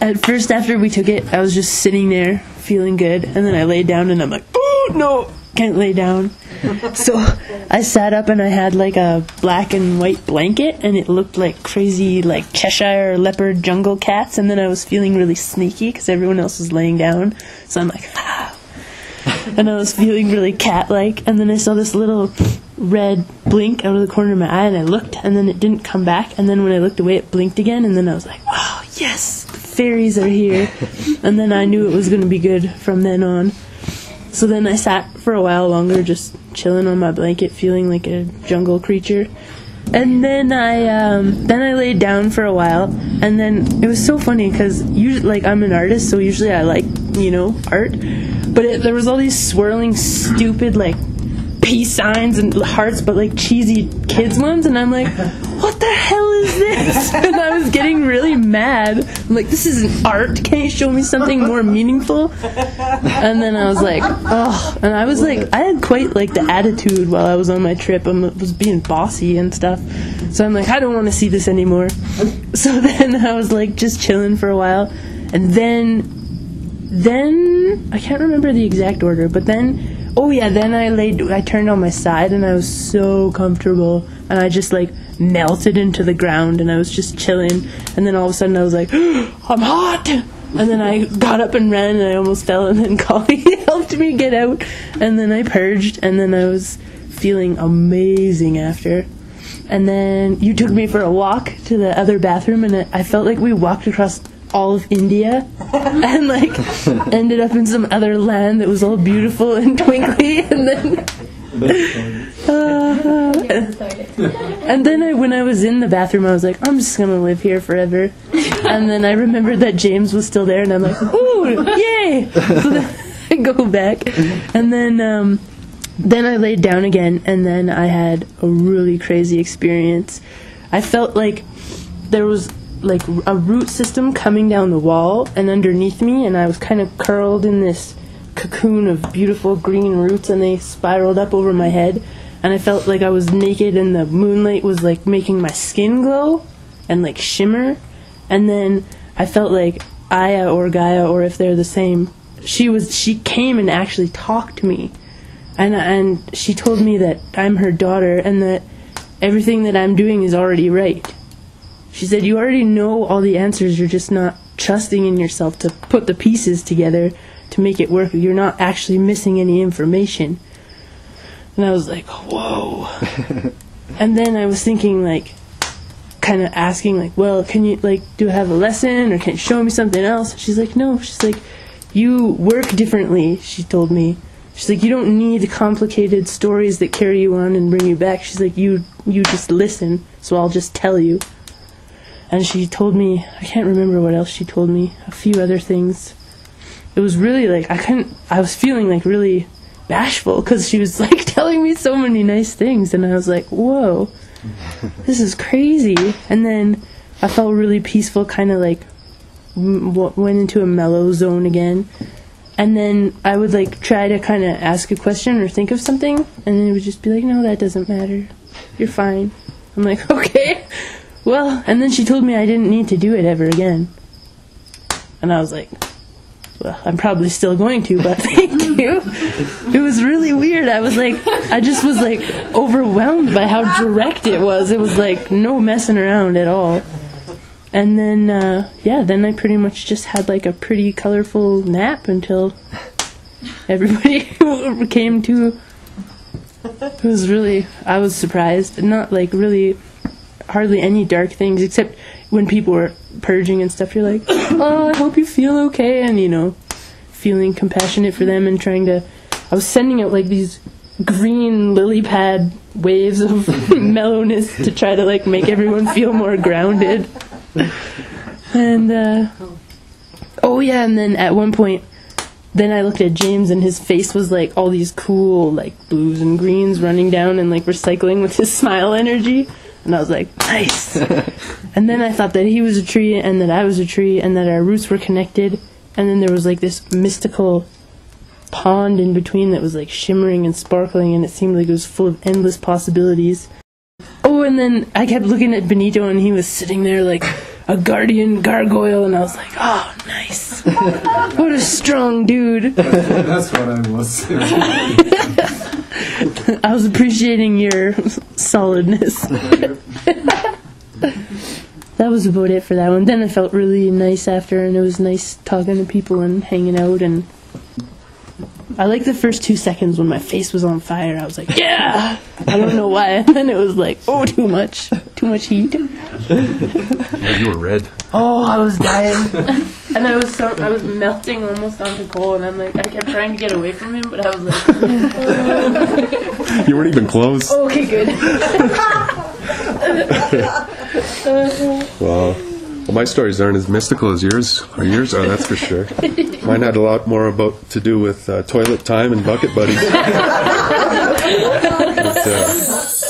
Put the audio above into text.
at first after we took it, I was just sitting there feeling good, and then I laid down and I'm like, oh no, can't lay down. So I sat up and I had like a black and white blanket, and it looked like crazy like Cheshire leopard jungle cats, and then I was feeling really sneaky because everyone else was laying down, so I'm like, ah. And I was feeling really cat-like, and then I saw this little red blink out of the corner of my eye, and I looked, and then it didn't come back, and then when I looked away it blinked again, and then I was like, oh yes, the fairies are here. And then I knew it was going to be good from then on. So then I sat for a while longer just chilling on my blanket feeling like a jungle creature, and then I laid down for a while, and then it was so funny because usually, like, I'm an artist, so usually I like, art, but there was all these swirling stupid like peace signs and hearts, but like cheesy kids ones, and I'm like, what the hell is this? And I was getting really mad. I'm like, this isn't art, can't you show me something more meaningful? And then I was like, oh, and I was like, I had quite like the attitude while I was on my trip. I was being bossy and stuff, so I'm like, I don't want to see this anymore. So then I was like just chilling for a while, and then I can't remember the exact order, but then I turned on my side, and I was so comfortable, and I just like melted into the ground, and I was just chilling, and then all of a sudden I was like, I'm hot, and then I got up and ran, and I almost fell, and then Collie helped me get out, and then I purged, and then I was feeling amazing after. And then you took me for a walk to the other bathroom, and I felt like we walked across all of India and like ended up in some other land that was all beautiful and twinkly, and then and then when I was in the bathroom I was like, I'm just gonna live here forever. And then I remembered that James was still there, and I'm like, ooh, yay. So then I go back, and then I laid down again, and then I had a really crazy experience. I felt like there was like a root system coming down the wall and underneath me, and I was kind of curled in this cocoon of beautiful green roots, and they spiraled up over my head, and I felt like I was naked, and the moonlight was like making my skin glow and like shimmer. And then I felt like Aya or Gaia, or if they're the same, she came and actually talked to me, and she told me that I'm her daughter and that everything that I'm doing is already right. She said, you already know all the answers, you're just not trusting in yourself to put the pieces together to make it work. You're not actually missing any information. And I was like, whoa. And then I was thinking, like, kind of asking, like, well, can you, like, do I have a lesson, or can you show me something else? She's like, no. She's like, you work differently, she told me. She's like, you don't need complicated stories that carry you on and bring you back. She's like, you just listen, so I'll just tell you. And she told me, I can't remember what else she told me, a few other things. It was really like, I was feeling like really bashful because she was like telling me so many nice things, and I was like, whoa, this is crazy. And then I felt really peaceful, kind of like went into a mellow zone again. And then I would like try to kind of ask a question or think of something, and then it would just be like, no, that doesn't matter, you're fine. I'm like, okay. Well, and then she told me I didn't need to do it ever again. And I was like, well, I'm probably still going to, but thank you. It was really weird. I just was like overwhelmed by how direct it was. It was like no messing around at all. And then, then I pretty much just had like a pretty colorful nap until everybody came to. It was really, I was surprised. Not like really hardly any dark things, except when people were purging and stuff, you're like, oh, I hope you feel okay, and feeling compassionate for them and trying to, I was sending out like these green lily pad waves of mellowness to try to like make everyone feel more grounded. And and then at one point, then I looked at James, and his face was like all these cool like blues and greens running down and like recycling with his smile energy. And I was like, nice. And then I thought that he was a tree, and that I was a tree, and that our roots were connected. And then there was like this mystical pond in between that was like shimmering and sparkling, and it seemed like it was full of endless possibilities. Oh, and then I kept looking at Benito, and he was sitting there like a guardian gargoyle, and I was like, oh, nice. What a strong dude. That's what I was. I was appreciating your solidness. That was about it for that one. Then I felt really nice after, and it was nice talking to people and hanging out. And I liked the first 2 seconds when my face was on fire. I was like, yeah! I don't know why. And then it was like, oh, too much heat. Yeah, you were red. Oh, I was dying. And I was melting almost onto Cole, and I'm like, I kept trying to get away from him, but I was like, You weren't even close. okay, good. Well, my stories aren't as mystical as yours. Or yours are, that's for sure. Mine had a lot more to do with toilet time and bucket buddies. But,